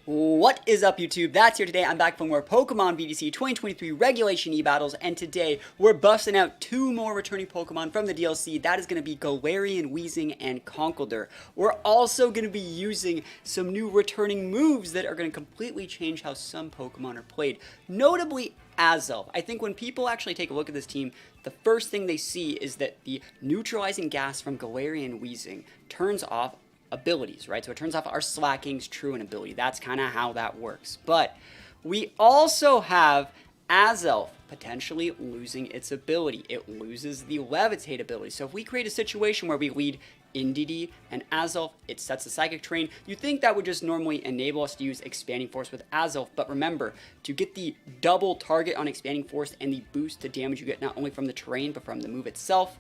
What is up, YouTube? That's here today. I'm back for more Pokemon VGC 2023 Regulation E-Battles, and today we're busting out two more returning Pokemon from the DLC. That is going to be Galarian Weezing and Conkeldurr. We're also going to be using some new returning moves that are going to completely change how some Pokemon are played, notably Azelf. I think when people actually take a look at this team, the first thing they see is that the neutralizing gas from Galarian Weezing turns off abilities, right? So it turns off our Slacking's Truant ability. That's kind of how that works. But we also have Azelf potentially losing its ability. It loses the Levitate ability. So if we create a situation where we lead Indeedee and Azelf, it sets the Psychic Terrain. You think that would just normally enable us to use Expanding Force with Azelf, but remember, to get the double target on Expanding Force and the boost to damage you get not only from the terrain, but from the move itself,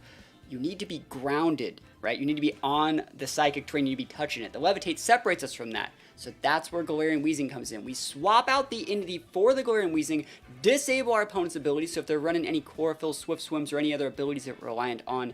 you need to be grounded, right? You need to be on the Psychic Terrain, you need to be touching it. The Levitate separates us from that. So that's where Galarian Weezing comes in. We swap out the Indeedee for the Galarian Weezing, disable our opponent's abilities, so if they're running any Chlorophyll, Swift Swims, or any other abilities that are reliant on,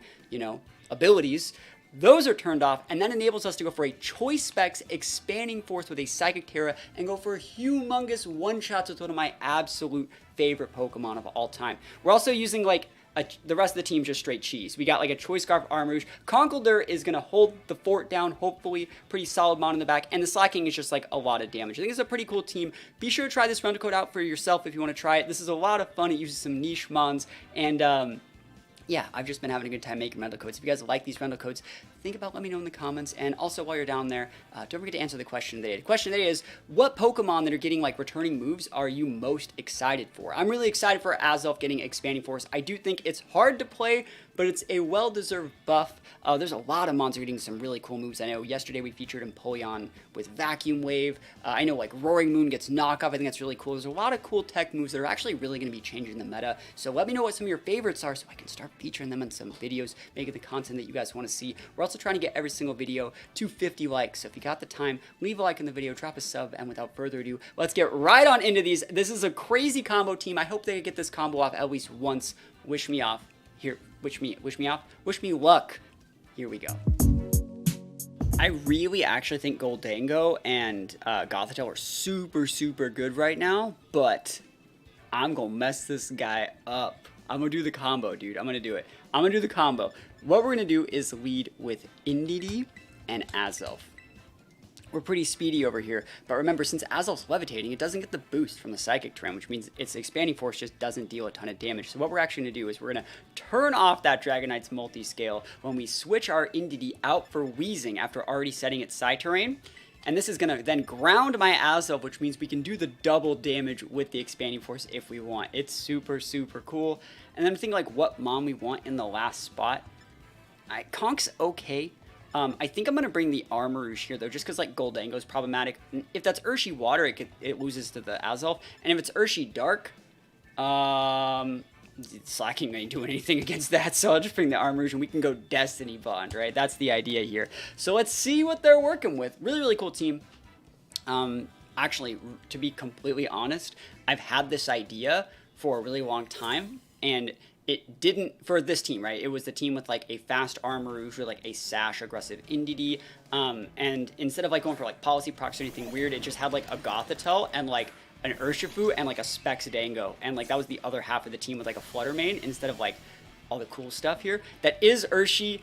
abilities, those are turned off, and that enables us to go for a Choice Specs Expanding Force with a Psychic Terra and go for humongous one-shots with one of my absolute favorite Pokemon of all time. We're also using, the rest of the team's just straight cheese. We got a Choice Scarf Armourouge. Conkeldurr is going to hold the fort down, hopefully. Pretty solid mon in the back. And the Slacking is just a lot of damage. I think it's a pretty cool team. Be sure to try this rental code out for yourself if you want to try it. This is a lot of fun. It uses some niche mons. And, yeah, I've just been having a good time making rental codes. If you guys like these rental codes, think about letting me know in the comments. And also, while you're down there, don't forget to answer the question of the day. The question of the day is, what Pokemon that are getting, returning moves are you most excited for? I'm really excited for Azelf getting Expanding Force. I do think it's hard to play, but it's a well-deserved buff. There's a lot of mons getting some really cool moves. I know yesterday we featured Empoleon with Vacuum Wave. I know, Roaring Moon gets Knockoff. I think that's really cool. There's a lot of cool tech moves that are actually really going to be changing the meta. So let me know what some of your favorites are so I can start featuring them in some videos, making the content that you guys want to see. We're also trying to get every single video to 50 likes. So if you got the time, leave a like in the video, drop a sub, and without further ado, let's get right on into these. This is a crazy combo team. I hope they get this combo off at least once. Wish me off. Here, wish me off. Wish me luck. Here we go. I really actually think Goldango and Gothitelle are super good right now, but I'm gonna mess this guy up. I'm gonna do the combo, dude. I'm gonna do it. I'm gonna do the combo. What we're gonna do is lead with Indeedee and Azelf. We're pretty speedy over here, but remember, since Azelf's levitating, it doesn't get the boost from the Psychic Terrain, which means its Expanding Force just doesn't deal a ton of damage. So what we're actually going to do is we're going to turn off that Dragonite's multi-scale when we switch our Indeedee out for Weezing after already setting its Psy Terrain. And this is going to then ground my Azelf, which means we can do the double damage with the Expanding Force if we want. It's super cool. And then I'm thinking what mon we want in the last spot. Conk's okay. I think I'm going to bring the Armourouge here, though, just because, Goldango is problematic. If that's Urshi Water, it loses to the Azelf. And if it's Urshi Dark, Slacking ain't doing anything against that, so I'll just bring the Armourouge and we can go Destiny Bond, right? That's the idea here. So let's see what they're working with. Really cool team. Actually, to be completely honest, I've had this idea for a really long time, and it didn't, for this team, right? It was the team with a fast Armourouge or a Sash aggressive Indeedee. And instead of going for Policy Procs or anything weird, it just had a Gothitelle and an Urshifu and a Specs Dango. And that was the other half of the team with a Flutter Mane instead of all the cool stuff here. That is Urshi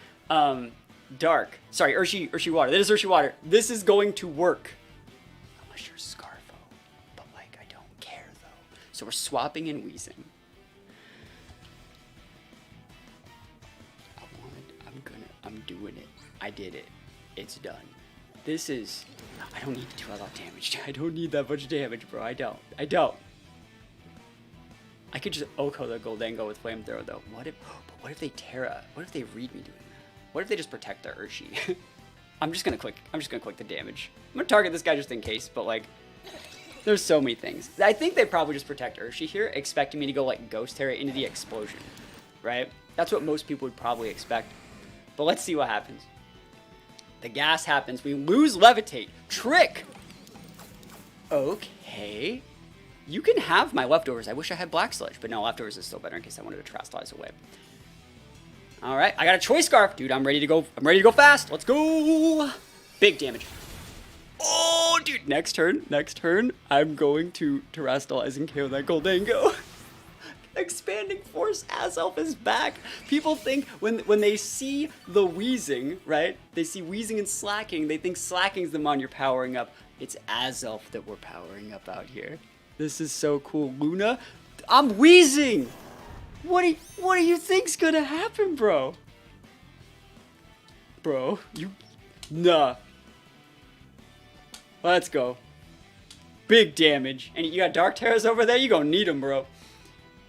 Dark. Sorry, Urshi Water. That is Urshi Water. This is going to work. Unless you're Scarfo. But I don't care though. So we're swapping in Weezing. I'm doing it. I did it. It's done. This is... I don't need to do a lot of damage. I don't need that much damage, bro. I don't. I could just Oko the Goldango with Flamethrower, though. What if they Terra? What if they read me doing that? What if they just protect their Urshi? I'm just gonna click the damage. I'm gonna target this guy just in case, but there's so many things. I think they probably just protect Urshi here, expecting me to go Ghost Terra into the explosion, right? That's what most people would probably expect. But let's see what happens. The gas happens. We lose Levitate. Trick! Okay. You can have my leftovers. I wish I had Black Sludge, but no, leftovers is still better in case I wanted to Terastallize away. Alright, I got a Choice Scarf. Dude, I'm ready to go. I'm ready to go fast. Let's go! Big damage. Oh, dude. Next turn, I'm going to terrestrialize and KO that Goldango. Expanding Force Azelf is back. People think when they see the Weezing, right? They see Weezing and Slacking. They think Slacking's the mon you're powering up. It's Azelf that we're powering up out here. This is so cool. Luna, I'm Weezing. What do you think's gonna happen, bro? Bro, nah. Let's go. Big damage. And you got Dark Terras over there? You gonna need them, bro.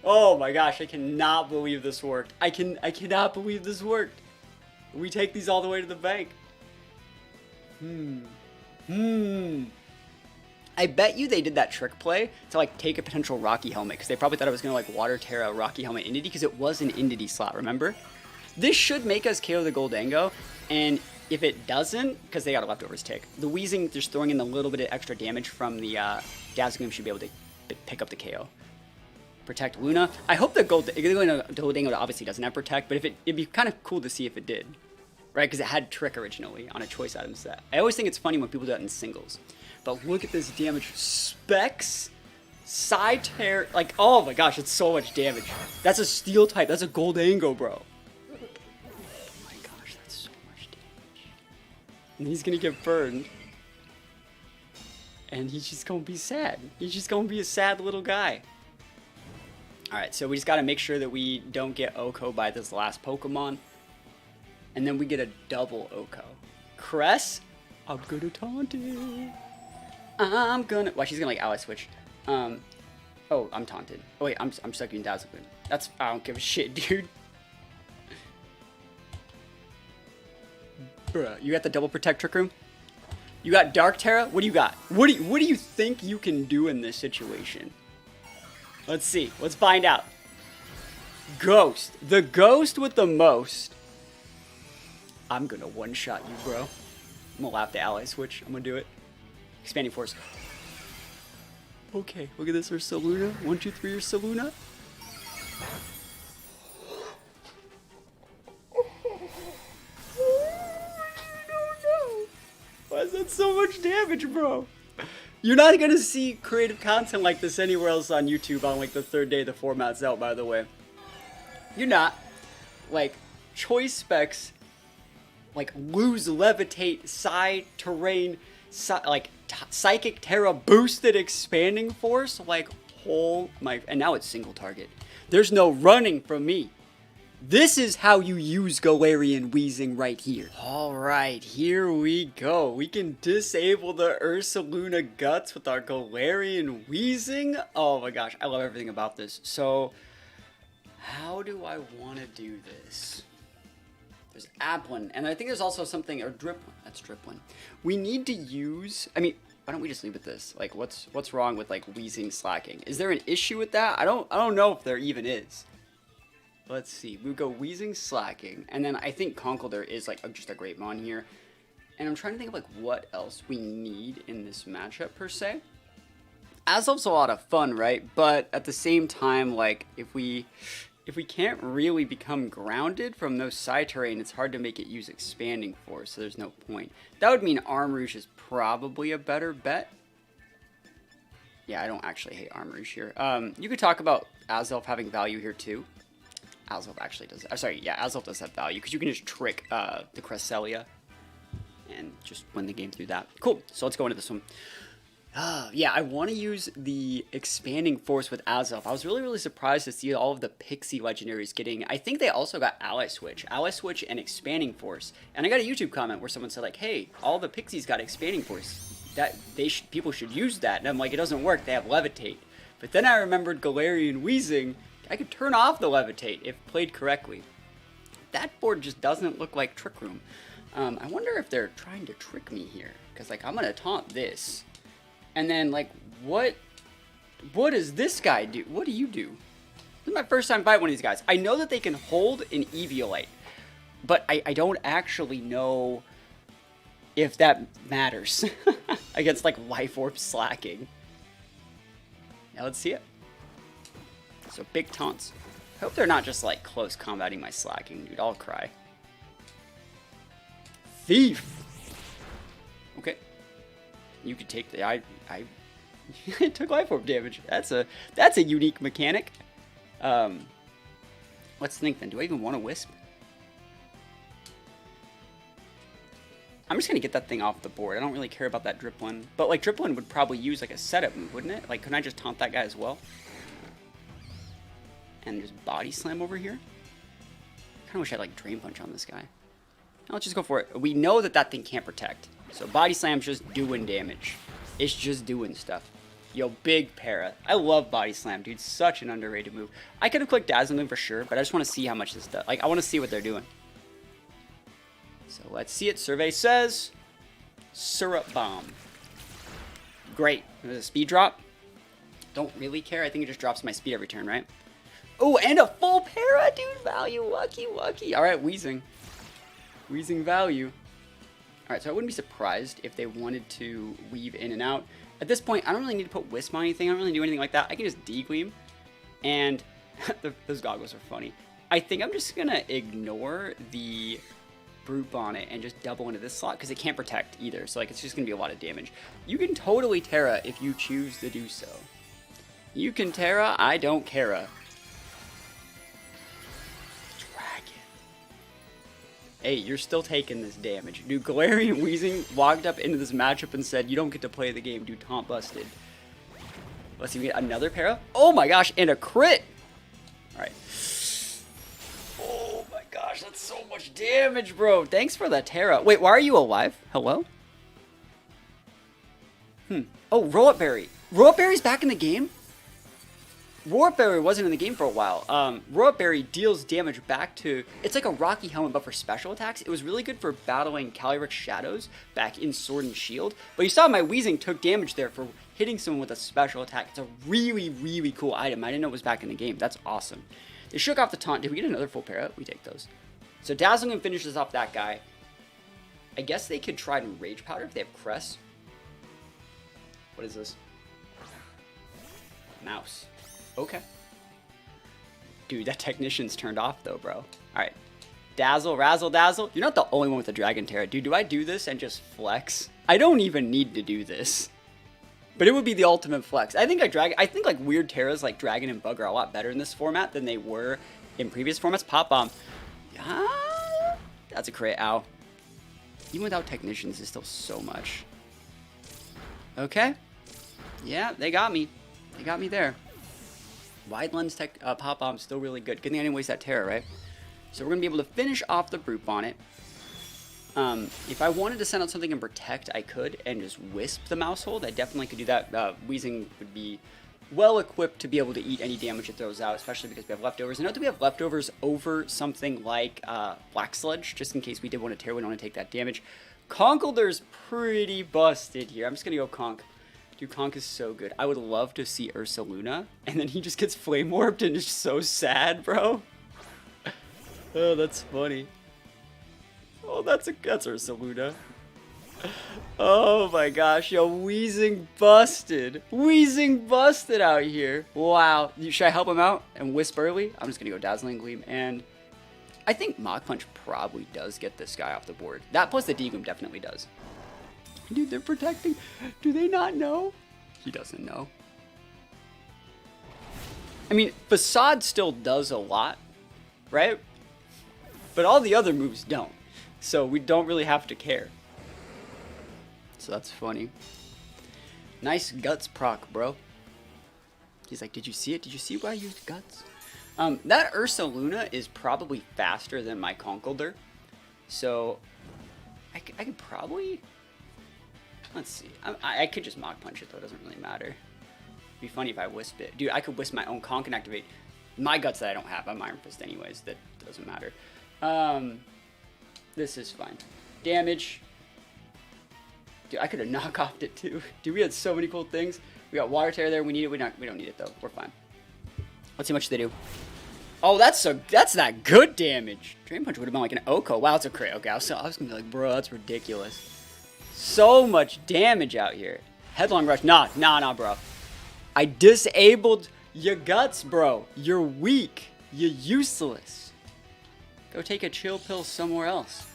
Oh my gosh, I cannot believe this worked. I cannot believe this worked. We take these all the way to the bank. I bet you they did that trick play to like take a potential Rocky Helmet because they probably thought it was gonna like Water Terra Rocky Helmet Entity because it was an Entity slot, remember? This should make us KO the Goldango, and if it doesn't, because they got a leftovers tick, the Weezing just throwing in a little bit of extra damage from the Dazzling should be able to pick up the KO. Protect Luna. I hope the Goldango obviously doesn't have Protect, but if it'd be kind of cool to see if it did, right? Because it had Trick originally on a choice item set. I always think it's funny when people do that in singles. But look at this damage. Specs, Side Tear, like, oh my gosh, it's so much damage. That's a Steel type. That's a Goldango, bro. Oh my gosh, that's so much damage. And he's gonna get burned. And he's just gonna be sad. He's just gonna be a sad little guy. Alright, so we just gotta make sure that we don't get Oko by this last Pokemon. And then we get a double Oko. Cress, I'm gonna taunt it. I'm gonna. Well, she's gonna like ally switch. Oh, I'm taunted. Oh wait, I'm stuck in Dazzling. That's. I don't give a shit, dude. Bruh, you got the double protect trick room. You got Dark Terra. What do you got? What do you think you can do in this situation? Let's see. Let's find out. Ghost. The ghost with the most. I'm gonna one-shot you, bro. I'm gonna lap the ally switch. I'm gonna do it. Expanding Force. Okay, look at this Ursaluna. 1, 2, 3 Ursaluna. Why is that so much damage, bro? You're not gonna see creative content like this anywhere else on YouTube on like the 3rd day the format's out, by the way. You're not. Like, choice specs, like lose levitate, side terrain, like Psychic Terra boosted expanding force, like oh my, and now it's single target. There's no running from me. This is how you use Galarian Weezing right here. Alright, here we go. We can disable the Ursaluna Guts with our Galarian Weezing. Oh my gosh, I love everything about this. So, how do I want to do this? There's Applin, and I think there's also something, or Driplin. That's Driplin. We need to use, I mean, why don't we just leave it this? Like, what's wrong with like Weezing slacking? Is there an issue with that? I don't know if there even is. Let's see. We go Weezing slacking, and then I think Conkeldurr is like just a great mon here. And I'm trying to think of like what else we need in this matchup per se. Azelf's a lot of fun, right? But at the same time, like if we can't really become grounded from those side terrain, it's hard to make it use expanding force, so there's no point. That would mean Armrouge is probably a better bet. Yeah, I don't actually hate Armrouge here. You could talk about Azelf having value here too. Azelf actually does. Sorry, yeah, Azelf does have value because you can just trick the Cresselia and just win the game through that. Cool. So let's go into this one. Yeah, I want to use the expanding force with Azelf. I was really surprised to see all of the Pixie legendaries getting. I think they also got Ally Switch and expanding force. And I got a YouTube comment where someone said like, "Hey, all the Pixies got expanding force. That people should use that." And I'm like, it doesn't work. They have levitate. But then I remembered Galarian Weezing. I could turn off the levitate if played correctly. That board just doesn't look like Trick Room. I wonder if they're trying to trick me here. Because, like, I'm going to taunt this. And then, like, what does this guy do? What do you do? This is my first time fighting one of these guys. I know that they can hold an Eviolite. But I don't actually know if that matters. Against, like, Life Orb slacking. Now, let's see it. So big taunts. I hope they're not just like close combating my slacking, dude. I'll cry. Thief. Okay. You could take the I took life orb damage. That's a unique mechanic. Let's think then. Do I even want to wisp? I'm just gonna get that thing off the board. I don't really care about that Dripline, but like Dripline would probably use like a setup move, wouldn't it? Like, couldn't I just taunt that guy as well? And just body slam over here. Kind of wish I had like Drain Punch on this guy. Now let's just go for it. We know that that thing can't protect, so body slam's just doing damage. It's just doing stuff. Yo, big para. I love body slam, dude. Such an underrated move. I could have clicked Dazzling for sure, but I just want to see how much this does. Like, I want to see what they're doing. So let's see it. Survey says Syrup Bomb. Great. There's a speed drop. Don't really care. I think it just drops my speed every turn, right? Oh, and a full para, dude. Value. Lucky, lucky. All right, Weezing. Weezing value. All right, so I wouldn't be surprised if they wanted to weave in and out. At this point, I don't really need to put Wisp on anything. I don't really do anything like that. I can just D-Gleam. And those goggles are funny. I think I'm just going to ignore the Brute Bonnet and just double into this slot because it can't protect either. So like it's just going to be a lot of damage. You can totally Terra if you choose to do so. You can Terra, I don't care. Hey, you're still taking this damage. Dude, Galarian Weezing logged up into this matchup and said, you don't get to play the game, dude. Taunt busted. Let's see if we get another para. Oh my gosh, and a crit! Alright. Oh my gosh, that's so much damage, bro. Thanks for that Terra. Wait, why are you alive? Hello? Oh, Roll-Up Berry. Roll-Up Berry's back in the game? Roll-Up Berry wasn't in the game for a while. Roll-Up Berry deals damage back to... It's like a Rocky Helmet, but for special attacks. It was really good for battling Calyrex Shadows back in Sword and Shield. But you saw my Weezing took damage there for hitting someone with a special attack. It's a really, really cool item. I didn't know it was back in the game. That's awesome. They shook off the taunt. Did we get another full para? We take those. So Dazzling finishes off that guy. I guess they could try to Rage Powder if they have Crest. What is this? Mouse. Okay. Dude, that Technician's turned off though, bro. Alright. Dazzle, Razzle, Dazzle. You're not the only one with a Dragon Terra. Dude, do I do this and just flex? I don't even need to do this. But it would be the ultimate flex. I think like weird Terras like Dragon and Bug are a lot better in this format than they were in previous formats. Pop Bomb. That's a crit. Ow. Even without Technicians, it's still so much. Okay. Yeah, they got me. They got me there. Wide Lens Tech Pop Bomb still really good. Good thing I didn't waste that Terra, right? So we're going to be able to finish off the Brute Bonnet. If I wanted to send out something and Protect, I could, and just Wisp the Mousehold. I definitely could do that. Weezing would be well equipped to be able to eat any damage it throws out, especially because we have leftovers. I know that we have leftovers over something like Black Sludge, just in case we did want to Terra, we don't want to take that damage. Conkeldur's pretty busted here. I'm just going to go Conk. Dude, Conk is so good. I would love to see Ursaluna, and then he just gets Flame Orbed and is so sad, bro. Oh, that's funny. Oh, that's Ursaluna. Oh my gosh, yo, Weezing busted. Weezing busted out here. Wow. Should I help him out and Wisp early? I'm just gonna go Dazzling Gleam, and I think Mach Punch probably does get this guy off the board. That plus the D-Gloom definitely does. Dude, they're protecting. Do they not know? He doesn't know. I mean, Facade still does a lot, right? But all the other moves don't. So we don't really have to care. So that's funny. Nice Guts proc, bro. He's like, did you see it? Did you see why I used Guts? That Ursaluna is probably faster than my Conkeldurr. So I could probably... Let's see. I could just Mach Punch it, though. It doesn't really matter. It'd be funny if I Wisp it. Dude, I could Wisp my own Conk and activate my Guts that I don't have. I'm Iron Fist anyways. That doesn't matter. This is fine. Damage. Dude, I could have knock-offed it, too. Dude, we had so many cool things. We got Water Terror there. We need it. We don't need it, though. We're fine. Let's see how much they do. Oh, that's that good damage. Drain Punch would have been like an Oko. Wow, it's a crit. Okay, I was going to be like, bro, that's ridiculous. So much damage out here. Headlong Rush. Nah, bro. I disabled your Guts, bro. You're weak. You're useless. Go take a chill pill somewhere else.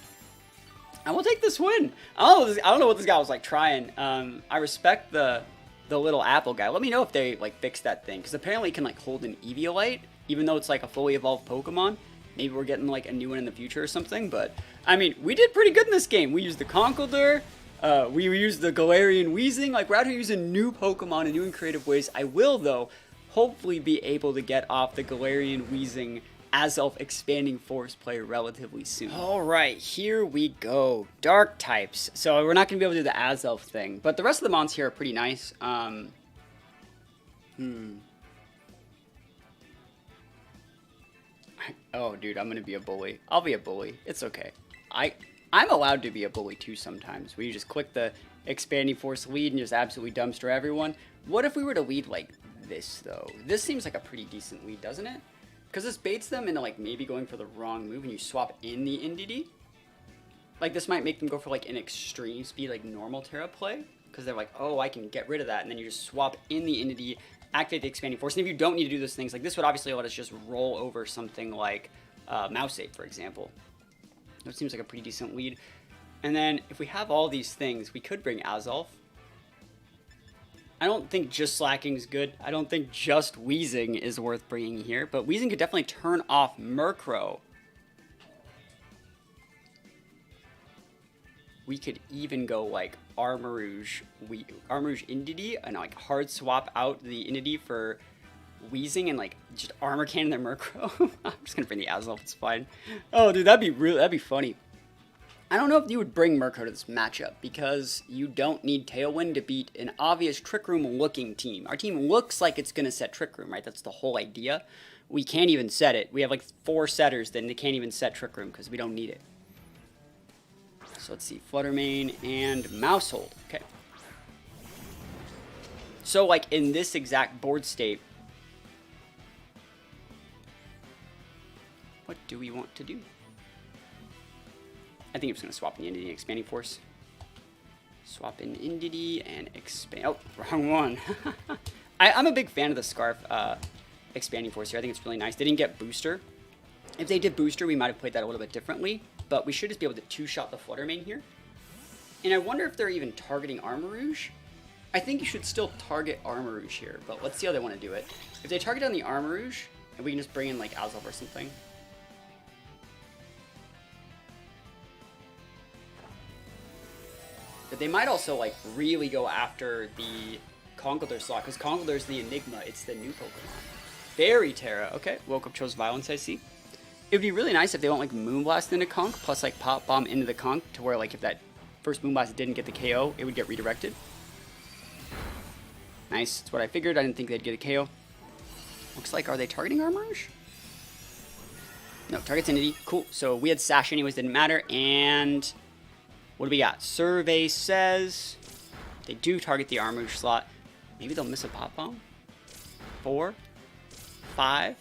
I will take this win. I don't know what this guy was like trying. I respect the little apple guy. Let me know if they like fix that thing, because apparently it can like hold an Eviolite, even though it's like a fully evolved Pokemon. Maybe we're getting like a new one in the future or something. But I mean, we did pretty good in this game. We used the Conkeldurr. We used the Galarian Weezing. Like, we're out here using new Pokemon in new and creative ways. I will, though, hopefully be able to get off the Galarian Weezing Azelf Expanding Force play relatively soon. Alright, here we go. Dark types. So we're not going to be able to do the Azelf thing, but the rest of the mons here are pretty nice. Oh, dude, I'm going to be a bully. I'll be a bully. It's okay. I'm allowed to be a bully too sometimes, where you just click the Expanding Force lead and just absolutely dumpster everyone. What if we were to lead like this, though? This seems like a pretty decent lead, doesn't it? Because this baits them into like maybe going for the wrong move and you swap in the NDD. Like, this might make them go for like an extreme speed, like normal Terra play. Because they're like, oh, I can get rid of that. And then you just swap in the NDD, activate the Expanding Force. And if you don't need to do those things, like this would obviously let us just roll over something like Mouse Ape, for example. That seems like a pretty decent lead. And then if we have all these things, we could bring Azelf. I don't think just Slacking is good. I don't think just Weezing is worth bringing here. But Weezing could definitely turn off Murkrow. We could even go like Armarouge Indeedee and like hard swap out the Indeedee for Weezing and like just armor cannon their Murkrow. I'm just gonna bring the Azelf, it's fine. Oh dude, that'd be funny. I don't know if you would bring Murkrow to this matchup, because you don't need Tailwind to beat an obvious Trick Room looking team. Our team looks like it's gonna set Trick Room, right? That's the whole idea. We can't even set it. We have like 4 setters, then they can't even set Trick Room because we don't need it. So let's see, Flutter Mane and Mousehold. Okay. So like in this exact board state, what do we want to do? I think I'm just going to swap in the Indeedee and Expanding Force. Swap in Indeedee and expand. Oh, wrong one. I'm a big fan of the Scarf Expanding Force here. I think it's really nice. They didn't get Booster. If they did Booster, we might have played that a little bit differently. But we should just be able to 2-shot the Flutter Mane here. And I wonder if they're even targeting Armarouge. I think you should still target Armarouge here, but let's see how they want to do it. If they target on the Armarouge, and we can just bring in like Azelf or something. But they might also like really go after the Conkeldurr slot, because Conkeldurr's the Enigma, it's the new Pokemon. Fairy Terra, okay, woke up, chose Violence, I see. It would be really nice if they went like Moonblast into Conk, plus like Pop Bomb into the Conk, to where like if that first Moonblast didn't get the KO, it would get redirected. Nice, that's what I figured. I didn't think they'd get a KO. Looks like, are they targeting Armarouge? No, target's Indeedee. Cool, so we had Sash anyways, didn't matter. And what do we got? Survey says they do target the Armarouge slot. Maybe they'll miss a Pop Bomb. 4, 5,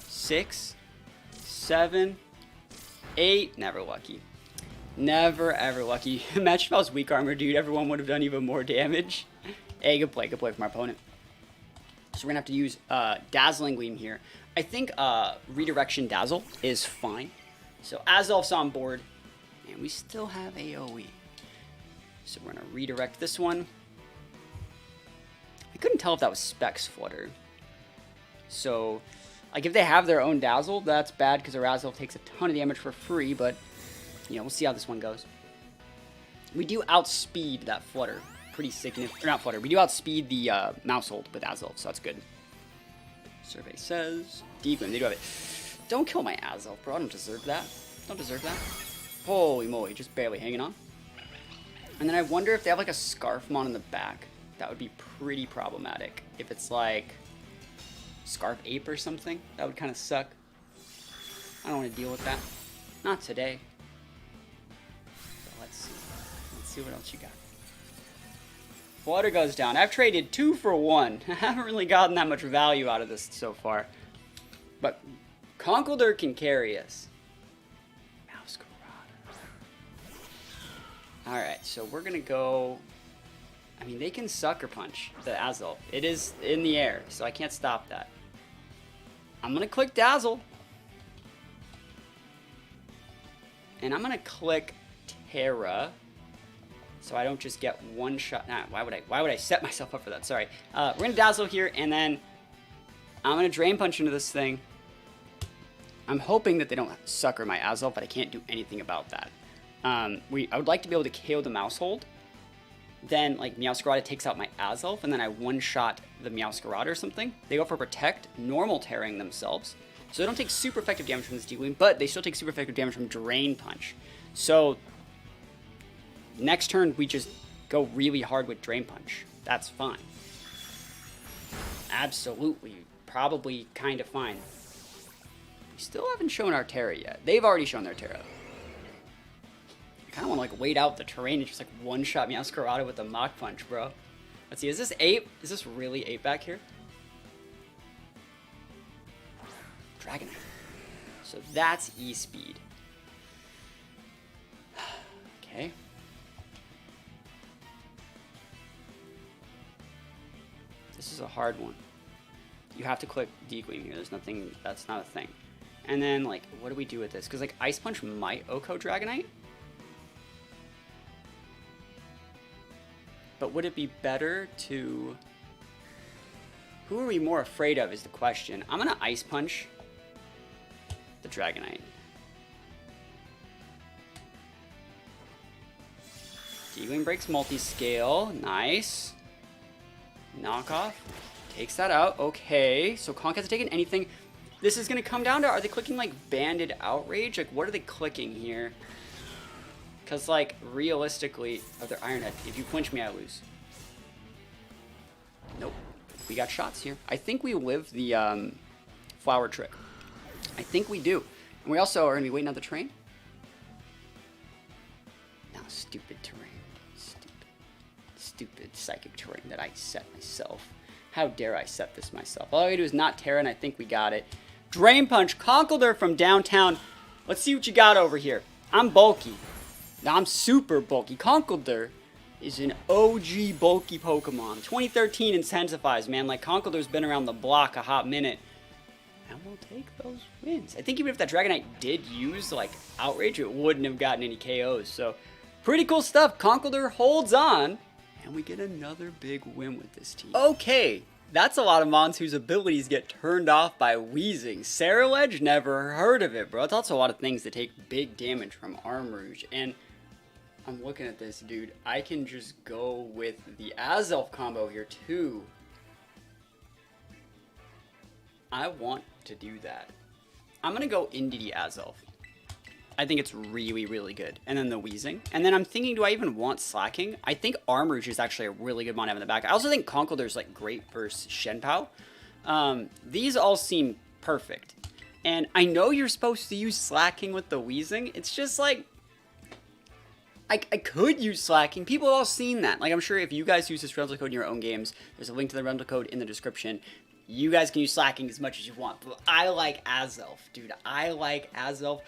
6, 7, 8. Never lucky. Never ever lucky. Imagine if I was weak armor, dude. Everyone would have done even more damage. Hey, good play from our opponent. So we're gonna have to use Dazzling Gleam here. I think Redirection Dazzle is fine. So Azelf's on board, and we still have AoE. So we're gonna redirect this one. I couldn't tell if that was Specs Flutter. So, like, if they have their own Dazzle, that's bad because our Azelf takes a ton of damage for free, but, you know, we'll see how this one goes. We do outspeed that Flutter pretty significant. Or not Flutter, we do outspeed the Mousehold with Azelf, so that's good. Survey says, D-Gleam, they do have it. Don't kill my Azelf, bro. I don't deserve that. Don't deserve that. Holy moly, just barely hanging on. And then I wonder if they have like a Scarfmon in the back. That would be pretty problematic. If it's like Scarf Ape or something, that would kind of suck. I don't want to deal with that. Not today. But let's see. Let's see what else you got. Water goes down. I've traded 2 for 1. I haven't really gotten that much value out of this so far. But Conkeldurr can carry us. Alright, so we're going to go... I mean, they can Sucker Punch the Azelf. It is in the air, so I can't stop that. I'm going to click Dazzle. And I'm going to click Terra, so I don't just get one shot. Nah, why would I set myself up for that? Sorry. We're gonna Dazzle here, and then I'm gonna Drain Punch into this thing. I'm hoping that they don't sucker my Azelf, but I can't do anything about that. I would like to be able to KO the Maushold. Then, like, Meowscarada takes out my Azelf, and then I one-shot the Meowscarada or something. They go for Protect, normal tearing themselves. So they don't take super effective damage from this Dealing, but they still take super effective damage from Drain Punch. So, next turn, we just go really hard with Drain Punch. That's fine. Absolutely. Probably kind of fine. We still haven't shown our Terra yet. They've already shown their Terra. I kind of want to like wait out the terrain and just like one-shot Meowscarada with a Mach Punch, bro. Let's see, is this 8? Is this really 8 back here? Dragonite. So that's E-Speed. Okay. This is a hard one. You have to click D-Gleam here. There's nothing, that's not a thing. And then, like, what do we do with this? Because, like, Ice Punch might OHKO Dragonite. But would it be better to... Who are we more afraid of is the question. I'm going to Ice Punch the Dragonite. D-Gleam breaks Multiscale. Nice. Knockoff. Takes that out. Okay. So Conk hasn't taken anything. This is going to come down to, are they clicking, like, Banded Outrage? Like, what are they clicking here? Because, like, realistically... Oh, they're Iron Head. If you flinch me, I lose. Nope. We got shots here. I think we live the Flower Trick. I think we do. And we also are going to be waiting on the train. Now, stupid terrain. Stupid psychic terrain that I set myself. How dare I set this myself? All I gotta do is not Terra, and I think we got it. Drain Punch, Conkeldurr from downtown. Let's see what you got over here. I'm bulky. Now, I'm super bulky. Conkeldurr is an OG bulky Pokemon. 2013 intensifies, man. Like, Conkeldurr's been around the block a hot minute. And we'll take those wins. I think even if that Dragonite did use, like, Outrage, it wouldn't have gotten any KOs. So, pretty cool stuff. Conkeldurr holds on. And we get another big win with this team. Okay, that's a lot of mons whose abilities get turned off by Weezing. Ceruledge, never heard of it, bro. It's also a lot of things that take big damage from Armrouge. And I'm looking at this, dude. I can just go with the Azelf combo here, too. I want to do that. I'm going to go Indeedee Azelf. I think it's really, really good. And then the Weezing. And then I'm thinking, do I even want Slacking? I think Armrouge is actually a really good mon to have in the back. I also think Conkeldurr's like great versus Shenpao. These all seem perfect. And I know you're supposed to use Slacking with the Weezing. It's just like... I could use Slacking. People have all seen that. Like, I'm sure if you guys use this rental code in your own games, there's a link to the rental code in the description. You guys can use Slacking as much as you want, but I like Azelf, dude. I like Azelf.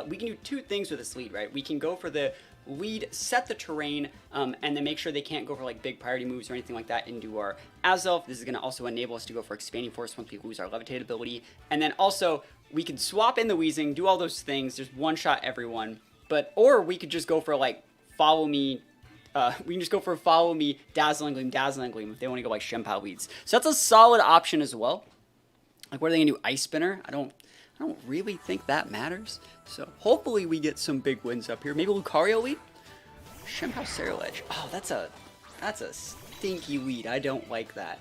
We can do two things with this lead, right? We can go for the lead, set the terrain, and then make sure they can't go for like big priority moves or anything like that into our Azelf. This is going to also enable us to go for Expanding Force once we lose our Levitate ability. And then also, we can swap in the Weezing, do all those things. There's one-shot everyone. Or we could just go for like, Follow Me... we can just go for Follow Me, Dazzling Gleam if they want to go like Shenpao leads. So that's a solid option as well. Like, what are they going to do? Ice Spinner? I don't really think that matters. So hopefully we get some big wins up here. Maybe Lucario lead? Shenpao Ceruledge. Oh, that's a stinky lead. I don't like that.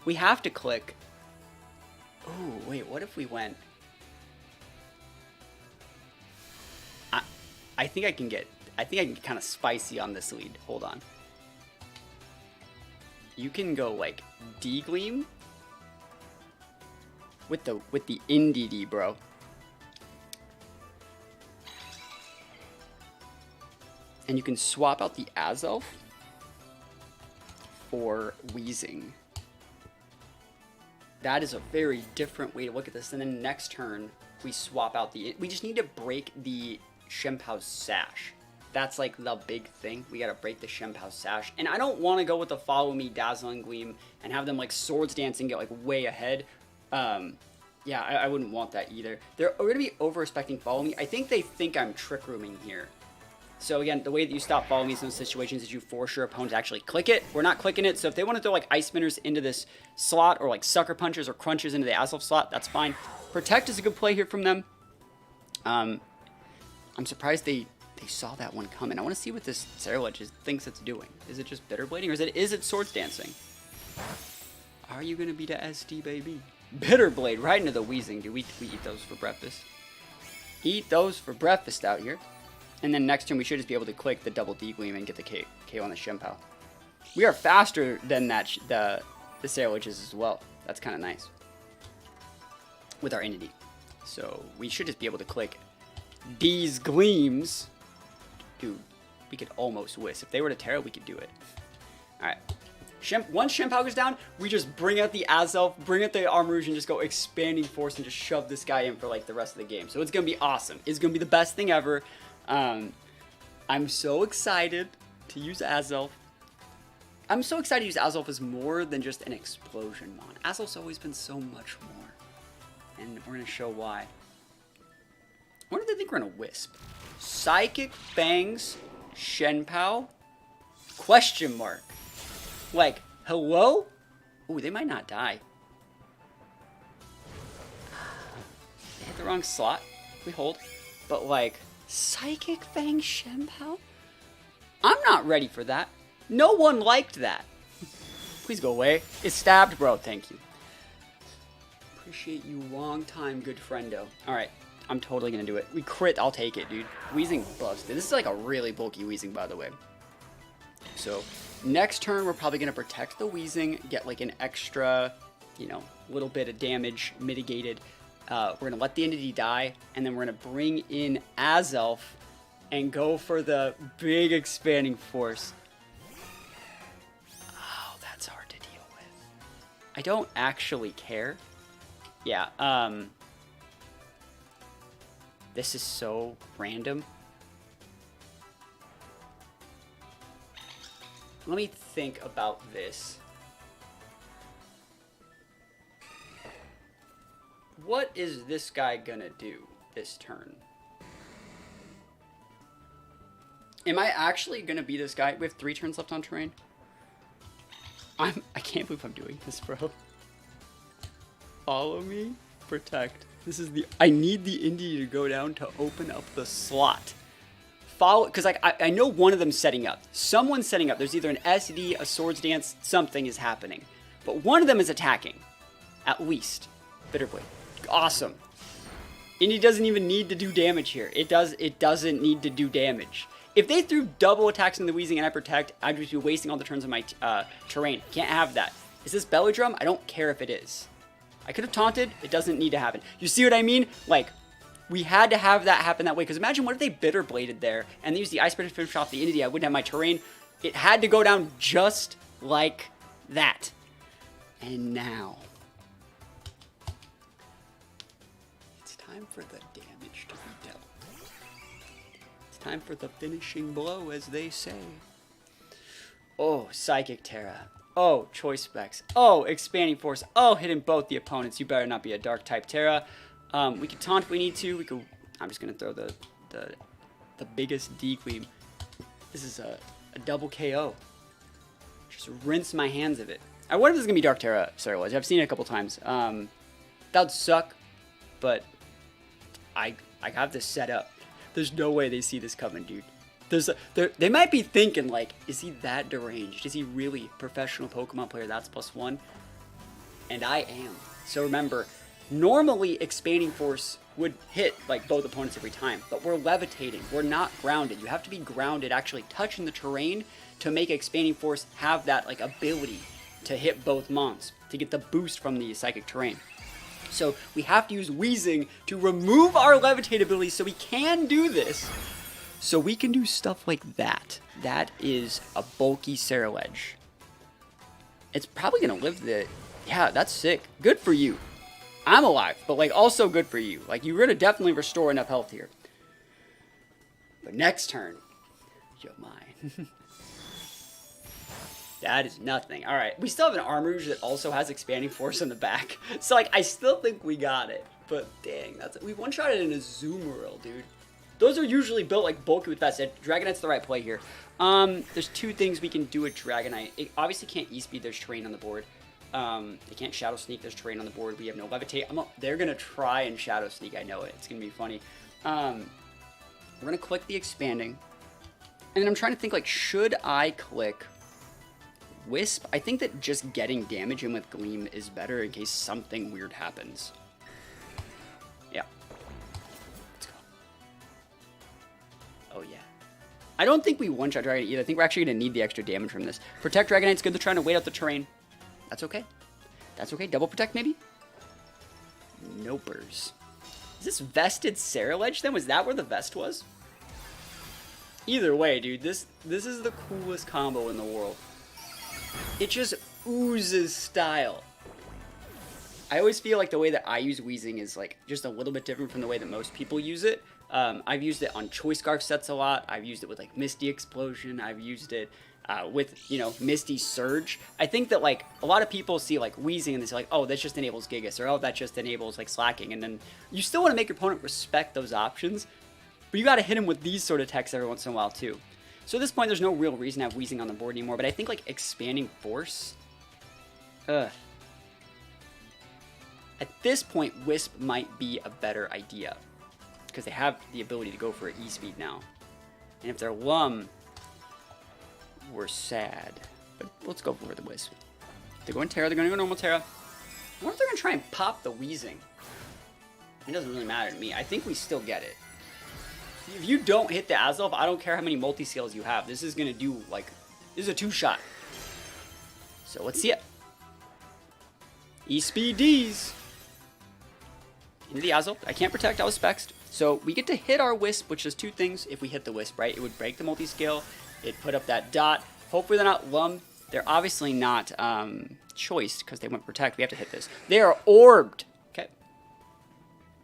We have to click. Oh, wait, what if we went... I think I can get kind of spicy on this lead. Hold on. You can go like D-Gleam with the Indeedee, bro. And you can swap out the Azelf for Weezing. That is a very different way to look at this. And then next turn, we swap out we just need to break the Shenpao's Sash. That's like the big thing. We gotta break the Shenpao Sash. And I don't want to go with the Follow Me, Dazzling Gleam, and have them like Swords Dance and get like way ahead. Yeah, I wouldn't want that either. They're gonna be over-respecting Follow Me. I think they think I'm Trick Rooming here. So again, the way that you stop Follow Me in those situations is you force your opponent to actually click it. We're not clicking it, so if they want to throw like Ice Spinners into this slot or like Sucker Punches or Crunches into the Azelf slot, that's fine. Protect is a good play here from them. I'm surprised they saw that one coming. I want to see what this Ceruledge thinks it's doing. Is it just Bitter Blading, or is it Swords Dancing? Are you going to beat a SD, baby? Bitter Blade right into the Weezing, dude. We eat those for breakfast. Eat those for breakfast out here. And then next turn, we should just be able to click the double D-Gleam and get the KO on the Shempow. We are faster than that the Ceruledges as well. That's kind of nice. With our Entity. So we should just be able to click these Gleams. Dude, we could almost whisk. If they were to Terra, we could do it. Alright. Once Shempow goes down, we just bring out the Azelf, bring out the Armarouge, and just go Expanding Force and just shove this guy in for like the rest of the game. So it's going to be awesome. It's going to be the best thing ever. I'm so excited to use Azelf. I'm so excited to use Azelf as more than just an explosion mon. Azelf's always been so much more. And we're going to show why. What do they think we're going to Wisp? Psychic Fangs, Shenpao? Question mark. Like, hello? Ooh, they might not die. They hit the wrong slot. We hold. But like, Psychic Fang Shenpao? I'm not ready for that. No one liked that. Please go away. It's stabbed, bro. Thank you. Appreciate you long time, good friendo. Alright, I'm totally gonna do it. We crit, I'll take it, dude. Weezing busted. This is like a really bulky Weezing, by the way. So, next turn, we're probably gonna protect the Weezing, get like an extra, you know, little bit of damage mitigated. We're going to let the Entity die, and then we're going to bring in Azelf and go for the big Expanding Force. Oh, that's hard to deal with. I don't actually care. Yeah, this is so random. Let me think about this. What is this guy gonna do this turn? Am I actually gonna be this guy? We have 3 turns left on terrain. I can't believe I'm doing this, bro. Follow me, protect. This is I need the Indie to go down to open up the slot. Follow, because like I know one of them's setting up. Someone's setting up. There's either an SD, a Swords Dance, something is happening. But one of them is attacking. At least. Bitter Blade. Awesome. Indy doesn't even need to do damage here. It doesn't need to do damage. If they threw double attacks in the Weezing and I protect, I'd just be wasting all the turns on my terrain. Can't have that. Is this Belly Drum? I don't care if it is. I could have taunted. It doesn't need to happen. You see what I mean? Like, we had to have that happen that way. Because imagine what if they Bitter Bladed there and they used the Ice Spirit to finish off the Entity. I wouldn't have my terrain. It had to go down just like that. And now it's time for the damage to be dealt. It's time for the finishing blow, as they say. Oh, Psychic Terra. Oh, Choice Specs. Oh, Expanding Force. Oh, hitting both the opponents. You better not be a Dark type Terra. We could taunt if we need to. We could. I'm just gonna throw the biggest D-Queen. This is a double KO. Just rinse my hands of it. I wonder if this is gonna be Dark Terra Ceruledge. I've seen it a couple times. That would suck, but I have this set up. There's no way they see this coming, dude. They might be thinking, like, is he that deranged? Is he really a professional Pokemon player? That's +1. And I am. So remember, normally Expanding Force would hit, like, both opponents every time. But we're levitating. We're not grounded. You have to be grounded, actually touching the terrain, to make Expanding Force have that, like, ability to hit both mons, to get the boost from the Psychic Terrain. So we have to use Weezing to remove our Levitate ability so we can do this. So we can do stuff like that. That is a bulky Ceruledge. It's probably going to live the... Yeah, that's sick. Good for you. I'm alive, but like also good for you. Like, you're going to definitely restore enough health here. But next turn, you're mine. That is nothing. All right, we still have an Armarouge that also has Expanding Force in the back. So like, I still think we got it. But dang, we one-shot it in a Azumarill, dude. Those are usually built like bulky with vests. Dragonite's the right play here. There's two things we can do with Dragonite. It obviously can't E-Speed. There's terrain on the board. It can't Shadow Sneak. There's terrain on the board. We have no Levitate. They're going to try and Shadow Sneak. I know it. It's going to be funny. We're going to click the expanding. And then I'm trying to think, like, should I click Wisp? I think that just getting damage in with Gleam is better in case something weird happens. Yeah. Let's go. Oh, yeah. I don't think we one-shot Dragonite either. I think we're actually going to need the extra damage from this. Protect Dragonite's good. They're trying to wait out the terrain. That's okay. That's okay. Double Protect, maybe? Nopers. Is this vested Ceruledge then? Was that where the vest was? Either way, dude, this is the coolest combo in the world. It just oozes style. I always feel like the way that I use Weezing is like just a little bit different from the way that most people use it. I've used it on Choice Scarf sets a lot. I've used it with like Misty Explosion. I've used it with, you know, Misty Surge. I think that like a lot of people see like Weezing and they say like, oh, that just enables Gigas, or oh, that just enables like Slacking. And then you still want to make your opponent respect those options. But you got to hit him with these sort of techs every once in a while, too. So at this point, there's no real reason to have Weezing on the board anymore. But I think, like, Expanding Force... At this point, Wisp might be a better idea. Because they have the ability to go for E-Speed now. And if they're Lum, we're sad. But let's go for the Wisp. They're going Terra. They're going to go normal Terra. I wonder if they're going to try and pop the Weezing. It doesn't really matter to me. I think we still get it. If you don't hit the Azelf, I don't care how many multi-scales you have. This is going to do, like, this is a two-shot. So let's see it. E-Speed Ds. Into the Azelf. I can't protect. I was spexed. So we get to hit our Wisp, which does two things if we hit the Wisp, right? It would break the multi-scale. It'd put up that dot. Hopefully they're not Lum. They're obviously not choiced because they went protect. We have to hit this. They are orbed.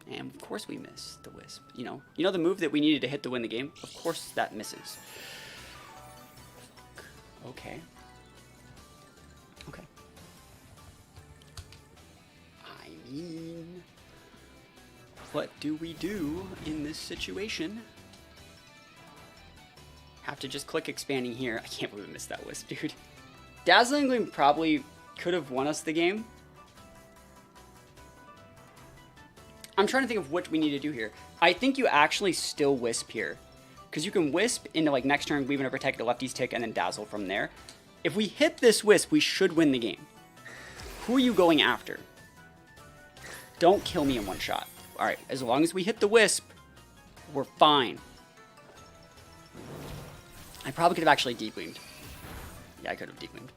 And of course we miss the Wisp. You know the move that we needed to hit to win the game? Of course that misses. Okay. Okay. I mean, what do we do in this situation? Have to just click expanding here. I can't believe I missed that Wisp, dude. Dazzling Gleam probably could have won us the game. I'm trying to think of what we need to do here. I think you actually still Wisp here. Because you can Wisp into like next turn, Weave and Protect, the lefties tick, and then Dazzle from there. If we hit this Wisp, we should win the game. Who are you going after? Don't kill me in one shot. Alright, as long as we hit the Wisp, we're fine. I probably could have actually Deep-Gleamed. Yeah, I could have Deep-Gleamed.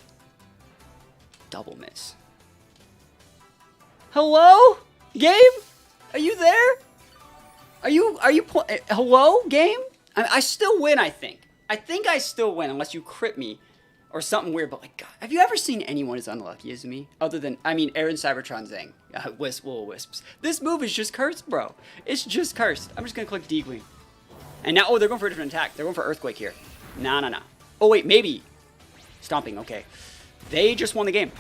Double miss. Hello? Game? Are you there? Hello, game? I still win, I think. I think I still win, unless you crit me or something weird. But, like, God, have you ever seen anyone as unlucky as me? Other than, I mean, Aaron Cybertron Zang. Wisps. This move is just cursed, bro. It's just cursed. I'm just going to click D-Gleam. And now, oh, they're going for a different attack. They're going for Earthquake here. Nah. Oh, wait, maybe. Stomping, okay. They just won the game.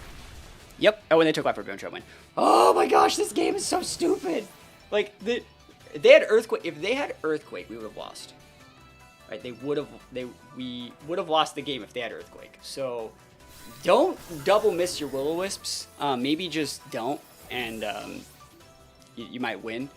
Yep. Oh, and they took life for Bone Shot win. Oh, my gosh, this game is so stupid. Like, they had Earthquake. If they had Earthquake, we would have lost. Right? We would have lost the game if they had Earthquake. So, don't double miss your Will-O-Wisps. Maybe just don't, and you might win.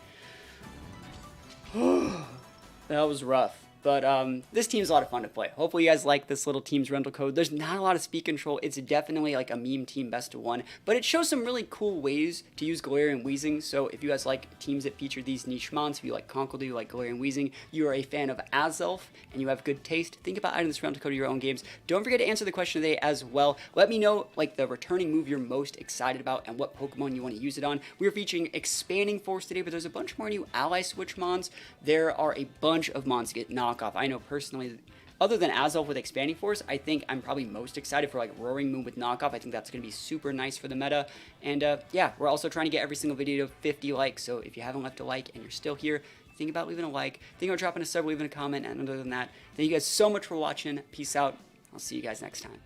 That was rough. But this team's a lot of fun to play. Hopefully you guys like this little team's rental code. There's not a lot of speed control. It's definitely like a meme team best of one. But it shows some really cool ways to use Galarian Weezing. So if you guys like teams that feature these niche mons, if you like Conkeldurr, you like Galarian Weezing, you are a fan of Azelf, and you have good taste, think about adding this rental code to your own games. Don't forget to answer the question today as well. Let me know like the returning move you're most excited about and what Pokemon you want to use it on. We're featuring Expanding Force today, but there's a bunch more new Ally Switch mons. There are a bunch of mons to get knockoff. I know personally, other than Azelf with Expanding Force, I think I'm probably most excited for like Roaring Moon with knockoff. I think that's going to be super nice for the meta. And yeah, we're also trying to get every single video to 50 likes. So if you haven't left a like and you're still here, think about leaving a like. Think about dropping a sub, leaving a comment. And other than that, thank you guys so much for watching. Peace out. I'll see you guys next time.